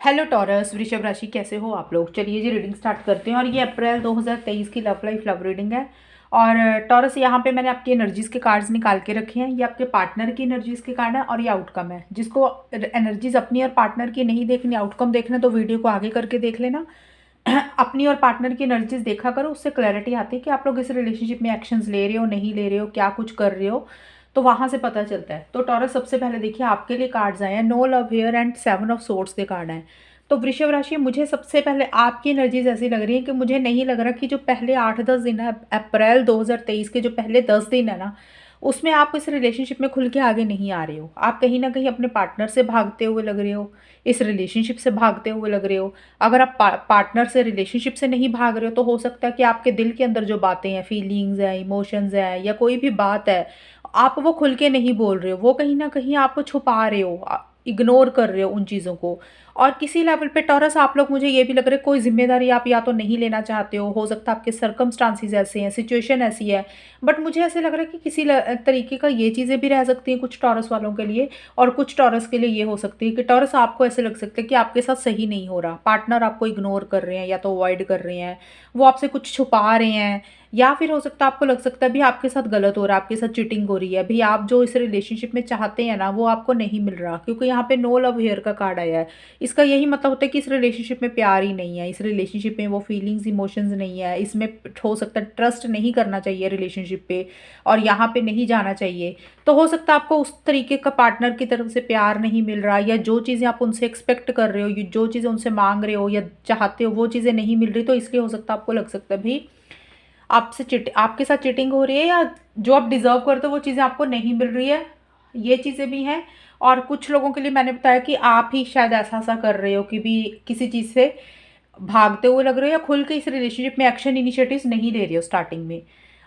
Hello taurus, वृषभ राशि, कैसे हो आप लोग। चलिए जी रीडिंग स्टार्ट करते हैं। और ये अप्रैल 2023 की लव लाइफ लव रीडिंग है। और टॉरस, यहाँ पे मैंने आपकी एनर्जीज़ के कार्ड्स निकाल के रखे हैं। ये आपके पार्टनर की एनर्जीज़ के कार्ड है और ये आउटकम है। जिसको एनर्जीज अपनी और पार्टनर की नहीं देखनी, आउटकम देखना, तो वीडियो को आगे करके देख लेना। अपनी और पार्टनर की एनर्जीज देखा करो, उससे क्लैरिटी आती है कि आप लोग इस रिलेशनशिप में एक्शंस ले रहे हो, नहीं ले रहे हो, क्या कुछ कर रहे हो, तो वहाँ से पता चलता है। तो टॉरस, सबसे पहले देखिए आपके लिए कार्ड्स आए हैं। No love here and 7 of swords के कार्ड हैं। तो वृषभ राशि, मुझे सबसे पहले आपकी एनर्जीज ऐसी लग रही है कि मुझे नहीं लग रहा कि जो पहले 8-10 दिन है अप्रैल 2023 के, जो पहले 10 दिन है ना, उसमें आप इस रिलेशनशिप में खुल के आगे नहीं आ रहे हो। आप कहीं ना कहीं अपने पार्टनर से भागते हुए लग रहे हो, इस रिलेशनशिप से भागते हुए लग रहे हो। अगर आप पार्टनर से, रिलेशनशिप से नहीं भाग रहे हो, तो हो सकता है कि आपके दिल के अंदर जो बातें हैं, फीलिंग्स हैं, इमोशंस हैं, या कोई भी बात है, आप वो खुल के नहीं बोल रहे हो। वो कहीं ना कहीं आप छुपा रहे हो, इग्नोर कर रहे हो उन चीज़ों को। और किसी लेवल पे टॉरस, आप लोग, मुझे ये भी लग रहा है, कोई जिम्मेदारी आप या तो नहीं लेना चाहते हो सकता है आपके सर्कमस्टांसिस ऐसे हैं, सिचुएशन ऐसी है। बट मुझे ऐसे लग रहा है कि किसी तरीके का ये चीज़ें भी रह सकती हैं कुछ टॉरस वालों के लिए। और कुछ टॉरस के लिए ये हो सकती है कि टॉरस, आपको ऐसे लग सकता है कि आपके साथ सही नहीं हो रहा, पार्टनर आपको इग्नोर कर रहे हैं या तो अवॉइड कर रहे हैं, वो आपसे कुछ छुपा रहे हैं। या फिर हो सकता है आपको लग सकता है भी आपके साथ गलत हो रहा है, आपके साथ चीटिंग हो रही है भी। आप जो इस रिलेशनशिप में चाहते हैं ना, वो आपको नहीं मिल रहा, क्योंकि यहाँ पे नो लव हेयर का कार्ड आया है। इसका यही मतलब होता है कि इस रिलेशनशिप में प्यार ही नहीं है, इस रिलेशनशिप में वो फीलिंग्स, इमोशंस नहीं है, इसमें हो सकता है ट्रस्ट नहीं करना चाहिए रिलेशनशिप पे, और यहाँ पे नहीं जाना चाहिए। तो हो सकता है आपको उस तरीके का पार्टनर की तरफ से प्यार नहीं मिल रहा, या जो चीज़ें आप उनसे एक्सपेक्ट कर रहे हो, जो चीज़ें उनसे मांग रहे हो या चाहते हो, वो चीज़ें नहीं मिल रही। तो इसलिए हो सकता है आपको लग सकता है भाई आपके साथ चीटिंग हो रही है, या जो आप डिज़र्व करते हो वो चीज़ें आपको नहीं मिल रही है। ये चीज़ें भी हैं। और कुछ लोगों के लिए मैंने बताया कि आप ही शायद ऐसा कर रहे हो कि भी किसी चीज़ से भागते हुए लग रहे हो, या खुल के इस रिलेशनशिप में एक्शन इनिशिएटिव्स नहीं ले रहे हो स्टार्टिंग में।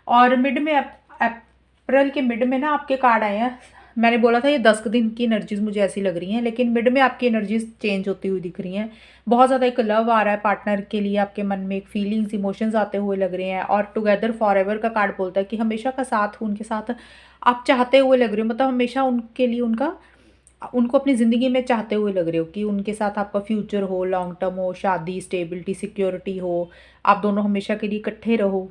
और मिड में, अप्रैल के मिड में ना आपके कार्ड आए हैं। मैंने बोला था ये 10 दिन की एनर्जीज मुझे ऐसी लग रही हैं, लेकिन मिड में आपकी एनर्जीज चेंज होती हुई दिख रही हैं। बहुत ज़्यादा एक लव आ रहा है पार्टनर के लिए, आपके मन में एक फीलिंग्स, इमोशंस आते हुए लग रहे हैं। और टुगेदर फॉर एवर का कार्ड बोलता है कि हमेशा का साथ उनके साथ आप चाहते हुए लग रहे हो, मतलब हमेशा उनके लिए, उनको अपनी ज़िंदगी में चाहते हुए लग रहे हो कि उनके साथ आपका फ्यूचर हो, लॉन्ग टर्म हो, शादी, स्टेबिलिटी, सिक्योरिटी हो, आप दोनों हमेशा के लिए इकट्ठे रहो।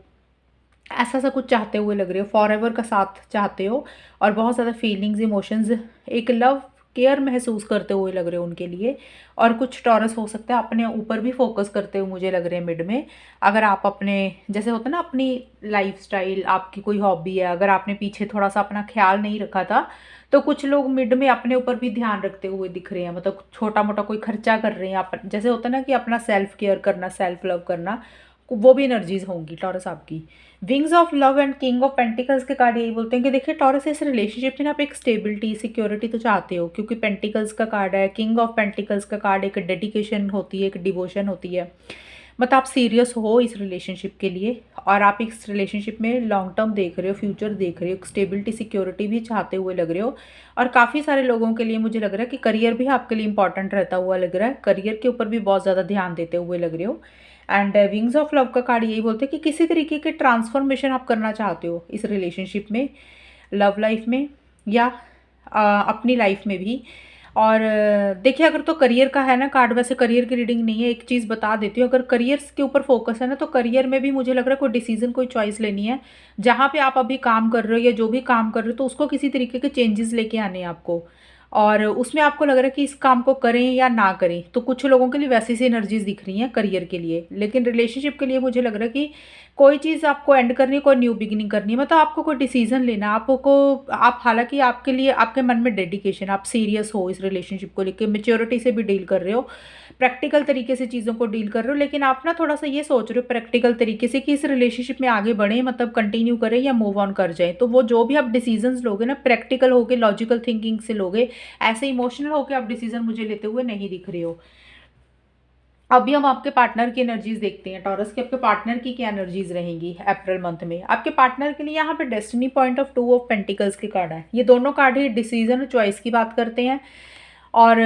ऐसा सा कुछ चाहते हुए लग रहे हो, फॉर एवर का साथ चाहते हो। और बहुत ज़्यादा फीलिंग्स, इमोशंस, एक लव केयर महसूस करते हुए लग रहे हो उनके लिए। और कुछ टॉरस हो सकता है अपने ऊपर भी फोकस करते हुए मुझे लग रहे हैं मिड में। अगर आप अपने, जैसे होता है ना, अपनी लाइफस्टाइल, आपकी कोई हॉबी है, अगर आपने पीछे थोड़ा सा अपना ख्याल नहीं रखा था, तो कुछ लोग मिड में अपने ऊपर भी ध्यान रखते हुए दिख रहे हैं। मतलब छोटा मोटा कोई खर्चा कर रहे हैं आप, जैसे होता है ना कि अपना सेल्फ केयर करना, सेल्फ लव करना, वो भी एनर्जीज होंगी टॉरस आपकी। Wings of love and king of pentacles के कार्ड यही बोलते हैं कि देखिए टॉरस, इस रिलेशनशिप में आप एक स्टेबिलिटी, सिक्योरिटी तो चाहते हो, क्योंकि पेंटिकल्स का कार्ड है, किंग ऑफ पेंटिकल्स का कार्ड एक डेडिकेशन होती है, एक डिवोशन होती है। मतलब आप सीरियस हो इस रिलेशनशिप के लिए, और आप इस रिलेशनशिप में लॉन्ग टर्म देख रहे हो, फ्यूचर देख रहे हो, स्टेबिलिटी, सिक्योरिटी भी चाहते हुए लग रहे हो। और काफ़ी सारे लोगों के लिए मुझे लग रहा है कि करियर भी आपके लिए इंपॉर्टेंट रहता हुआ लग रहा है, करियर के ऊपर भी बहुत ज़्यादा ध्यान देते हुए लग रहे हो। एंड विंग्स ऑफ लव का कार्ड यही बोलते हैं कि किसी तरीके के ट्रांसफॉर्मेशन आप करना चाहते हो इस रिलेशनशिप में, लव लाइफ में, या अपनी लाइफ में भी। और देखिए, अगर तो करियर का है ना कार्ड, वैसे करियर की रीडिंग नहीं है, एक चीज़ बता देती हूँ, अगर करियर के ऊपर फोकस है ना, तो करियर में भी मुझे लग रहा है कोई डिसीजन, कोई चॉइस लेनी है। जहाँ पे आप अभी काम कर रहे हो या जो भी काम कर रहे हो, तो उसको किसी तरीके के चेंजेस लेके आने हैं आपको। और उसमें आपको लग रहा है कि इस काम को करें या ना करें। तो कुछ लोगों के लिए वैसी सी एनर्जीज दिख रही हैं करियर के लिए, लेकिन रिलेशनशिप के लिए मुझे लग रहा है कि कोई चीज़ आपको एंड करनी है, कोई न्यू बिगिनिंग करनी है। मतलब आपको कोई डिसीजन लेना है, आपको, आप हालांकि आपके लिए, आपके मन में डेडिकेशन, आप सीरियस हो इस रिलेशनशिप को लेकर, मेच्योरिटी से भी डील कर रहे हो, प्रैक्टिकल तरीके से चीज़ों को डील कर रहे हो। लेकिन आप ना थोड़ा सा ये सोच रहे हो प्रैक्टिकल तरीके से कि इस रिलेशनशिप में आगे बढ़ें, मतलब कंटिन्यू करें या मूव ऑन कर जाएं। तो वो जो भी आप डिसीजंस लोगे ना, प्रैक्टिकल होके, लॉजिकल थिंकिंग से लोगे। ऐसे इमोशनल होके आप डिसीजन मुझे लेते हुए नहीं दिख रहे हो। अभी हम आपके पार्टनर की एनर्जीज देखते हैं टॉरस के, आपके पार्टनर की क्या एनर्जीज रहेंगी अप्रैल मंथ में। आपके पार्टनर के लिए यहाँ पे destiny point of 2 of pentacles के कार्ड है। ये दोनों कार्ड ही डिसीजन और चॉइस की बात करते हैं। और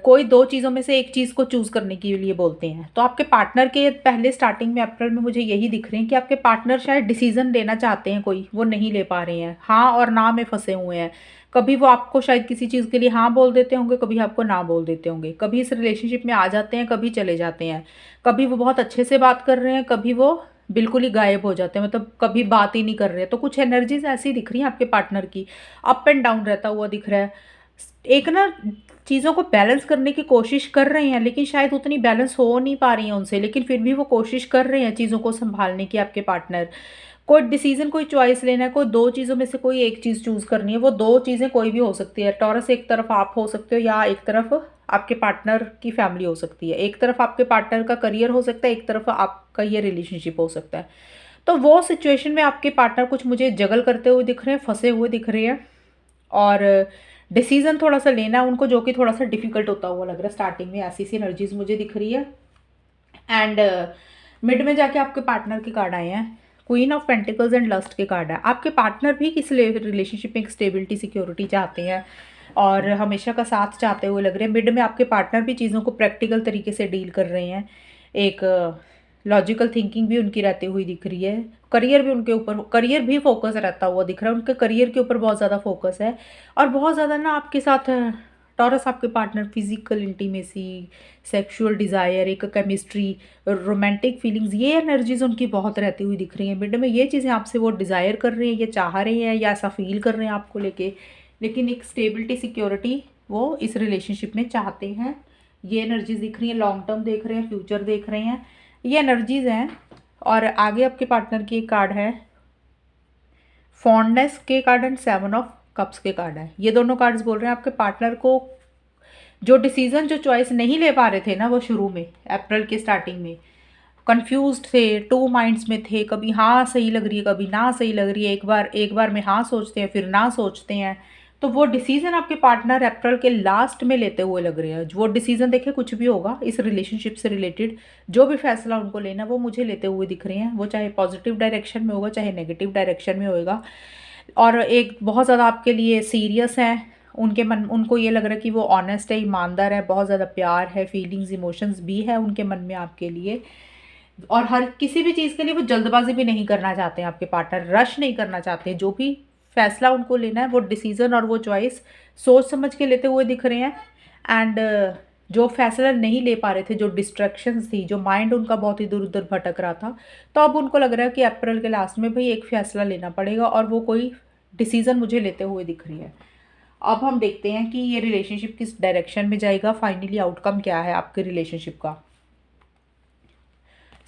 कोई दो चीज़ों में से एक चीज़ को चूज़ करने के लिए बोलते हैं। तो आपके पार्टनर के पहले स्टार्टिंग में अप्रैल में मुझे यही दिख रहे हैं कि आपके पार्टनर शायद डिसीज़न लेना चाहते हैं, कोई वो नहीं ले पा रहे हैं, हाँ और ना में फंसे हुए हैं। कभी वो आपको शायद किसी चीज़ के लिए हाँ बोल देते होंगे, कभी आपको ना बोल देते होंगे, कभी इस रिलेशनशिप में आ जाते हैं, कभी चले जाते हैं, कभी वो बहुत अच्छे से बात कर रहे हैं, कभी वो बिल्कुल ही गायब हो जाते हैं, मतलब कभी बात ही नहीं कर रहे हैं। तो कुछ एनर्जीज ऐसी दिख रही हैं आपके पार्टनर की, अप एंड डाउन रहता हुआ दिख रहा है। एक ना चीज़ों को बैलेंस करने की कोशिश कर रहे हैं, लेकिन शायद उतनी बैलेंस हो नहीं पा रही है उनसे, लेकिन फिर भी वो कोशिश कर रहे हैं चीज़ों को संभालने की। आपके पार्टनर कोई डिसीजन, कोई चॉइस लेना है, कोई दो चीज़ों में से कोई एक चीज़ चूज़ करनी है। वो दो चीज़ें कोई भी हो सकती है। टॉरस, एक तरफ आप हो सकते हो या एक तरफ आपके पार्टनर की फैमिली हो सकती है। एक तरफ आपके पार्टनर का करियर हो सकता है, एक तरफ आपका ये रिलेशनशिप हो सकता है। तो वो सिचुएशन में आपके पार्टनर कुछ मुझे जगल करते हुए दिख रहे हैं, फंसे हुए दिख रहे हैं, और डिसीजन थोड़ा सा लेना है उनको, जो कि थोड़ा सा डिफिकल्ट होता हुआ लग रहा है। स्टार्टिंग में ऐसी सी एनर्जीज मुझे दिख रही है। एंड मिड में जाके आपके पार्टनर के कार्ड आए हैं, queen of pentacles and lust के कार्ड है। आपके पार्टनर भी किसी रिलेशनशिप में एक स्टेबिलिटी, सिक्योरिटी चाहते हैं और हमेशा का साथ चाहते हुए लग रहे हैं। मिड में आपके पार्टनर भी चीज़ों को प्रैक्टिकल तरीके से डील कर रहे हैं, एक लॉजिकल थिंकिंग भी उनकी रहती हुई दिख रही है। करियर भी उनके ऊपर, करियर भी फोकस रहता हुआ दिख रहा है, उनके करियर के ऊपर बहुत ज़्यादा फोकस है। और बहुत ज़्यादा ना आपके साथ टॉरस, आपके partner physical intimacy, sexual desire, एक केमिस्ट्री, रोमांटिक फीलिंग्स, ये एनर्जीज उनकी बहुत रहती हुई दिख रही हैं। मिड में ये चीज़ें आपसे वो डिज़ायर कर रहे हैं, ये चाह रहे हैं या ऐसा फील कर रहे हैं आपको लेके, लेकिन एक स्टेबिलिटी, सिक्योरिटी वो इस रिलेशनशिप में चाहते हैं। ये एनर्जीज दिख रही हैं। लॉन्ग टर्म देख रहे हैं, फ्यूचर देख रहे हैं, ये एनर्जीज हैं। और आगे आपके पार्टनर की एक कार्ड है फॉन्डनेस के कार्ड एंड 7 ऑफ कप्स के कार्ड है। ये दोनों कार्ड्स बोल रहे हैं आपके पार्टनर को जो डिसीजन, जो चॉइस नहीं ले पा रहे थे ना वो शुरू में, अप्रैल के स्टार्टिंग में कंफ्यूज्ड थे, टू माइंड्स में थे, कभी हाँ सही लग रही है, कभी ना सही लग रही है, एक बार में हाँ सोचते हैं फिर ना सोचते हैं। तो वो डिसीजन आपके पार्टनर अप्रैल के लास्ट में लेते हुए लग रहे हैं। वो डिसीजन देखे कुछ भी होगा इस रिलेशनशिप से रिलेटेड, जो भी फैसला उनको लेना वो मुझे लेते हुए दिख रहे हैं। वो चाहे पॉजिटिव डायरेक्शन में होगा, चाहे नेगेटिव डायरेक्शन में होएगा। और एक बहुत ज़्यादा आपके लिए सीरियस है, उनके मन, उनको ये लग रहा है कि वो ऑनेस्ट है, ईमानदार है, बहुत ज़्यादा प्यार है, फीलिंग्स, इमोशंस भी है उनके मन में आपके लिए। और हर किसी भी चीज़ के लिए वो जल्दबाजी भी नहीं करना चाहते हैं आपके पार्टनर, रश नहीं करना चाहते। जो भी फैसला उनको लेना है वो डिसीज़न और वो चॉइस सोच समझ के लेते हुए दिख रहे हैं। एंड जो फैसला नहीं ले पा रहे थे, जो डिस्ट्रैक्शंस थी, जो माइंड उनका बहुत इधर उधर भटक रहा था, तो अब उनको लग रहा है कि अप्रैल के लास्ट में भाई एक फैसला लेना पड़ेगा, और वो कोई डिसीज़न मुझे लेते हुए दिख रही है। अब हम देखते हैं कि ये रिलेशनशिप किस डायरेक्शन में जाएगा, फाइनली आउटकम क्या है आपके रिलेशनशिप का।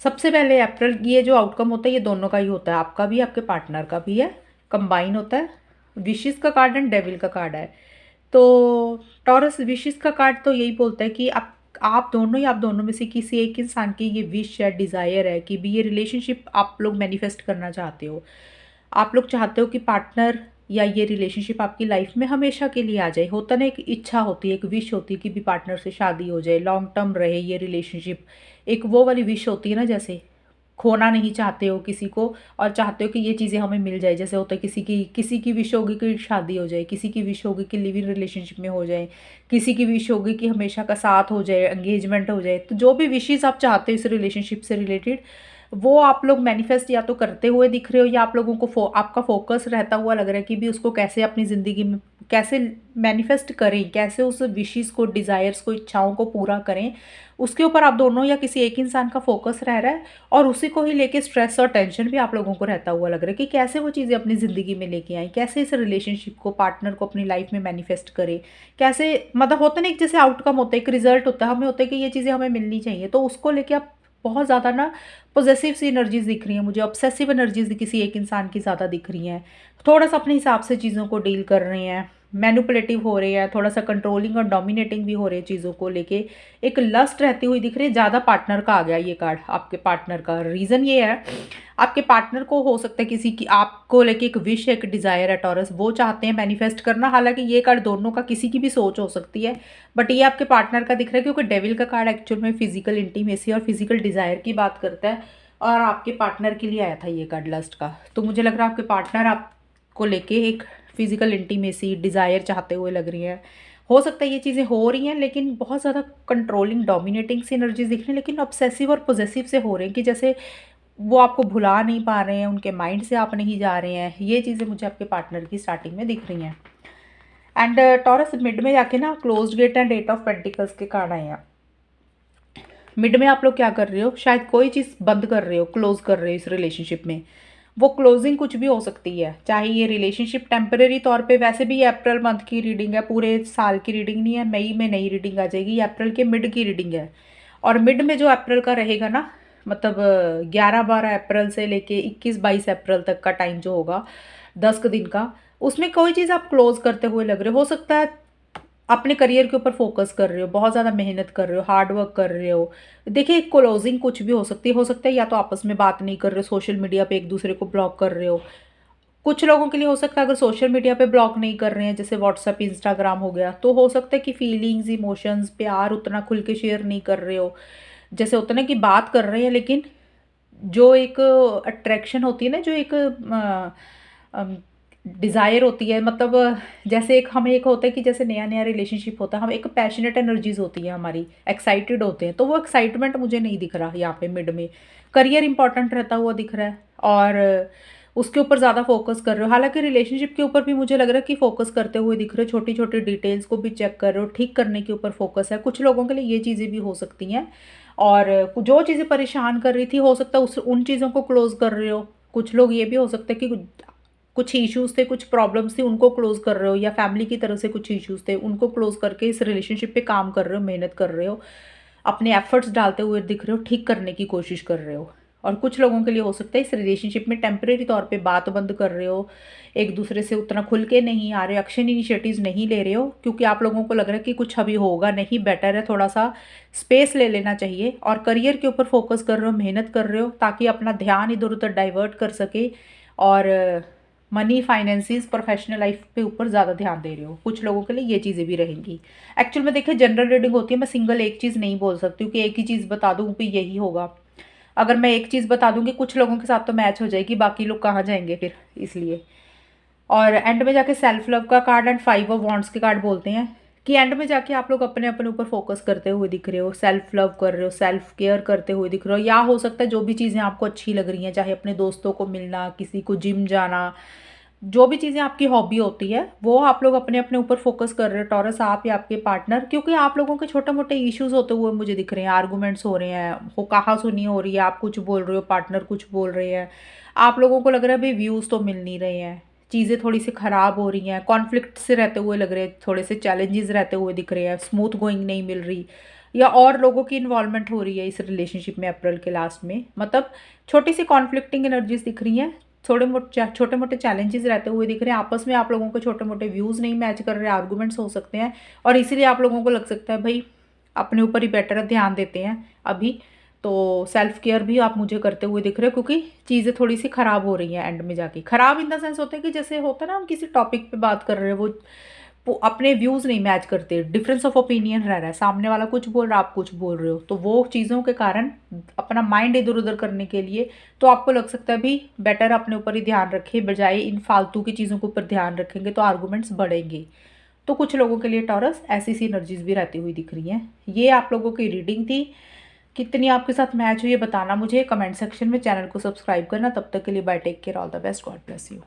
सबसे पहले अप्रैल, ये जो आउटकम होता है ये दोनों का ही होता है, आपका भी आपके पार्टनर का भी है, कंबाइन होता है। विशेस का कार्ड एंड डेविल का कार्ड है। तो टॉरस, विशेस का कार्ड तो यही बोलता है कि आप दोनों, या आप दोनों में से किसी एक इंसान की ये विश है, डिज़ायर है कि भी ये रिलेशनशिप आप लोग मैनिफेस्ट करना चाहते हो। आप लोग चाहते हो कि पार्टनर या ये रिलेशनशिप आपकी लाइफ में हमेशा के लिए आ जाए। होता ना, एक इच्छा होती है, एक विश होती है कि भी पार्टनर से शादी हो जाए, लॉन्ग टर्म रहे ये रिलेशनशिप। एक वो वाली विश होती है ना, जैसे खोना नहीं चाहते हो किसी को और चाहते हो कि ये चीज़ें हमें मिल जाए। जैसे होता है किसी की विश होगी कि शादी हो जाए, किसी की विश होगी कि लिव इन रिलेशनशिप में हो जाए, किसी की विश होगी कि हमेशा का साथ हो जाए, एंगेजमेंट हो जाए। तो जो भी विशेज़ आप चाहते हो इस रिलेशनशिप से रिलेटेड, वो आप लोग मैनिफेस्ट या तो करते हुए दिख रहे हो, या आप लोगों को आपका फोकस रहता हुआ लग रहा है कि भी उसको कैसे अपनी ज़िंदगी में कैसे मैनिफेस्ट करें, कैसे उस विशेज़ को, डिज़ायर्स को, इच्छाओं को पूरा करें। उसके ऊपर आप दोनों या किसी एक इंसान का फोकस रह रहा है, और उसी को ही लेके स्ट्रेस और टेंशन भी आप लोगों को रहता हुआ लग रहा है कि कैसे वो चीज़ें अपनी ज़िंदगी में लेके आएँ, कैसे इस रिलेशनशिप को, पार्टनर को अपनी लाइफ में मैनिफेस्ट करें, कैसे, मतलब होता है ना, एक जैसे आउटकम होता है, एक रिजल्ट होता है, हमें होता है कि ये चीज़ें हमें मिलनी चाहिए, तो उसको लेके आप बहुत ज़्यादा ना पॉजेसिव सी एनर्जीज दिख रही हैं मुझे, ऑब्सेसिव एनर्जीज किसी एक इंसान की ज़्यादा दिख रही हैं। थोड़ा सा अपने हिसाब से चीज़ों को डील कर रहे हैं, मैनिपुलेटिव हो रहे हैं, थोड़ा सा कंट्रोलिंग और डोमिनेटिंग भी हो रहे हैं चीज़ों को लेके। एक लस्ट रहती हुई दिख रही है, ज़्यादा पार्टनर का आ गया ये कार्ड। आपके पार्टनर का रीज़न ये है, आपके पार्टनर को हो सकता है किसी की आपको लेके एक विश है, एक डिज़ायर है टॉरस, वो चाहते हैं मैनिफेस्ट करना। हालांकि ये कार्ड दोनों का, किसी की भी सोच हो सकती है, बट ये आपके पार्टनर का दिख रहा है, क्योंकि डेविल का कार्ड एक्चुअल में फिजिकल इंटीमेसी और फिजिकल डिज़ायर की बात करता है, और आपके पार्टनर के लिए आया था ये कार्ड लस्ट का। तो मुझे लग रहा है आपके पार्टनर आपको लेके एक फिजिकल इंटीमेसी, डिज़ायर चाहते हुए लग रही है। हो सकता है ये चीज़ें हो रही हैं, लेकिन बहुत ज़्यादा कंट्रोलिंग डोमिनेटिंग सी एनर्जीज़ दिख रही हैं, लेकिन ऑब्सेसिव और पॉसेसिव से हो रहे हैं कि जैसे वो आपको भुला नहीं पा रहे हैं, उनके माइंड से आप नहीं जा रहे हैं। ये चीज़ें मुझे आपके पार्टनर की स्टार्टिंग में दिख रही हैं। एंड टॉरस मिड में जाके ना closed gate and eight of pentacles के कार्ड आए हैं। मिड में आप लोग क्या कर रहे हो, शायद कोई चीज़ बंद कर रहे हो, क्लोज कर रहे हो इस रिलेशनशिप में। वो क्लोजिंग कुछ भी हो सकती है, चाहे ये रिलेशनशिप टेम्परेरी तौर पे, वैसे भी ये अप्रैल मंथ की रीडिंग है, पूरे साल की रीडिंग नहीं है, मई में नई रीडिंग आ जाएगी, ये अप्रैल के मिड की रीडिंग है। और मिड में जो अप्रैल का रहेगा ना, मतलब 11-12 अप्रैल से लेके 21-22 अप्रैल तक का टाइम जो होगा, 10 दिन का, उसमें कोई चीज़ आप क्लोज करते हुए लग रहे हो सकता है अपने करियर के ऊपर फोकस कर रहे हो, बहुत ज़्यादा मेहनत कर रहे हो, हार्ड वर्क कर रहे हो। देखिए क्लोजिंग कुछ भी हो सकता है या तो आपस में बात नहीं कर रहे हो, सोशल मीडिया पे एक दूसरे को ब्लॉक कर रहे हो। कुछ लोगों के लिए हो सकता है अगर सोशल मीडिया पे ब्लॉक नहीं कर रहे हैं, जैसे व्हाट्सएप इंस्टाग्राम हो गया, तो हो सकता है कि फीलिंग्स इमोशंस प्यार उतना खुल के शेयर नहीं कर रहे हो। जैसे उतने की बात कर रहे हैं, लेकिन जो एक अट्रैक्शन होती है ना, जो एक डिज़ायर होती है, मतलब जैसे एक हमें एक होता है कि जैसे नया नया रिलेशनशिप होता है, हम एक पैशनेट एनर्जीज होती है हमारी, एक्साइटेड होते हैं, तो वो एक्साइटमेंट मुझे नहीं दिख रहा यहाँ पे मिड में। करियर इंपॉर्टेंट रहता हुआ दिख रहा है और उसके ऊपर ज़्यादा फोकस कर रहे हो। हालांकि रिलेशनशिप के ऊपर भी मुझे लग रहा है कि फोकस करते हुए दिख रहे हो, छोटी छोटी डिटेल्स को भी चेक कर रहे हो, ठीक करने के ऊपर फोकस है। कुछ लोगों के लिए ये चीज़ें भी हो सकती हैं। और जो चीज़ें परेशान कर रही थी, हो सकता है उस उन चीज़ों को क्लोज कर रहे हो। कुछ लोग ये भी हो सकता है कि कुछ इश्यूज थे, कुछ प्रॉब्लम्स थी, उनको क्लोज कर रहे हो, या फैमिली की तरफ से कुछ इश्यूज थे, उनको क्लोज करके इस रिलेशनशिप पे काम कर रहे हो, मेहनत कर रहे हो, अपने एफर्ट्स डालते हुए दिख रहे हो, ठीक करने की कोशिश कर रहे हो। और कुछ लोगों के लिए हो सकता है इस रिलेशनशिप में टेम्परेरी तौर पे बात बंद कर रहे हो, एक दूसरे से उतना खुल के नहीं आ रहे हो, एक्शन इनिशिएटिव्स नहीं ले रहे हो, क्योंकि आप लोगों को लग रहा है कि कुछ अभी होगा नहीं, बेटर है थोड़ा सा स्पेस ले लेना चाहिए। और करियर के ऊपर फोकस कर रहे हो, मेहनत कर रहे हो, ताकि अपना ध्यान इधर उधर डाइवर्ट कर सके और मनी फाइनेंसिस प्रोफेशनल लाइफ पे ऊपर ज़्यादा ध्यान दे रहे हो। कुछ लोगों के लिए ये चीज़ें भी रहेंगी। एक्चुअल में देखिए जनरल रीडिंग होती है, मैं सिंगल एक चीज़ नहीं बोल सकती हूँ कि एक ही चीज़ बता दूँ कि यही होगा। अगर मैं एक चीज़ बता दूँगी कुछ लोगों के साथ तो मैच हो जाएगी, बाकी लोग कहाँ जाएंगे फिर, इसलिए। और एंड में जाके सेल्फ लव का कार्ड एंड 5 ऑफ वॉन्ड्स के कार्ड बोलते हैं कि एंड में जाके आप लोग अपने अपने ऊपर फोकस करते हुए दिख रहे हो, सेल्फ लव कर रहे हो, सेल्फ केयर करते हुए दिख रहे हो। या हो सकता है जो भी चीज़ें आपको अच्छी लग रही हैं, चाहे अपने दोस्तों को मिलना, किसी को जिम जाना, जो भी चीज़ें आपकी हॉबी होती है, वो आप लोग अपने अपने ऊपर फोकस कर रहे हो, टॉरस आप या आपके पार्टनर। क्योंकि आप लोगों के छोटे मोटे इश्यूज होते हुए मुझे दिख रहे हैं, आर्गूमेंट्स हो रहे हैं, वो कहा सुनी हो रही है, आप कुछ बोल रहे हो, पार्टनर कुछ बोल रहे हैं, आप लोगों को लग रहा है भाई व्यूज़ तो मिल नहीं रहे हैं, चीज़ें थोड़ी सी ख़राब हो रही हैं, कॉन्फ्लिक्ट से रहते हुए लग रहे हैं, थोड़े से चैलेंजेस रहते हुए दिख रहे हैं, स्मूथ गोइंग नहीं मिल रही, या और लोगों की इन्वॉल्वमेंट हो रही है इस रिलेशनशिप में अप्रैल के लास्ट में। मतलब छोटी सी कॉन्फ्लिक्टिंग एनर्जीज दिख रही हैं, छोटे मोटे चैलेंजेस रहते हुए दिख रहे हैं, आपस में आप लोगों के छोटे मोटे व्यूज़ नहीं मैच कर रहे, आर्गूमेंट्स हो सकते हैं। और इसीलिए आप लोगों को लग सकता है भाई अपने ऊपर ही बेटर ध्यान देते हैं अभी। तो सेल्फ केयर भी आप मुझे करते हुए दिख रहे हो, क्योंकि चीज़ें थोड़ी सी ख़राब हो रही हैं एंड में जाके। ख़राब इन द सेंस होता है कि जैसे होता है ना, हम किसी टॉपिक पे बात कर रहे हैं, वो अपने व्यूज़ नहीं मैच करते, डिफरेंस ऑफ ओपिनियन रह रहा है, सामने वाला कुछ बोल रहा है, आप कुछ बोल रहे हो, तो वो चीज़ों के कारण अपना माइंड इधर उधर करने के लिए तो आपको लग सकता है भी बेटर अपने ऊपर ही ध्यान रखें, बजाय इन फालतू की चीज़ों के ऊपर ध्यान रखेंगे तो आर्गूमेंट्स बढ़ेंगे। तो कुछ लोगों के लिए टॉरस ऐसी सी एनर्जीज भी रहती हुई दिख रही हैं। ये आप लोगों की रीडिंग थी, कितनी आपके साथ मैच हुई है बताना मुझे कमेंट सेक्शन में, चैनल को सब्सक्राइब करना। तब तक के लिए bye, take care, all the best, God bless you.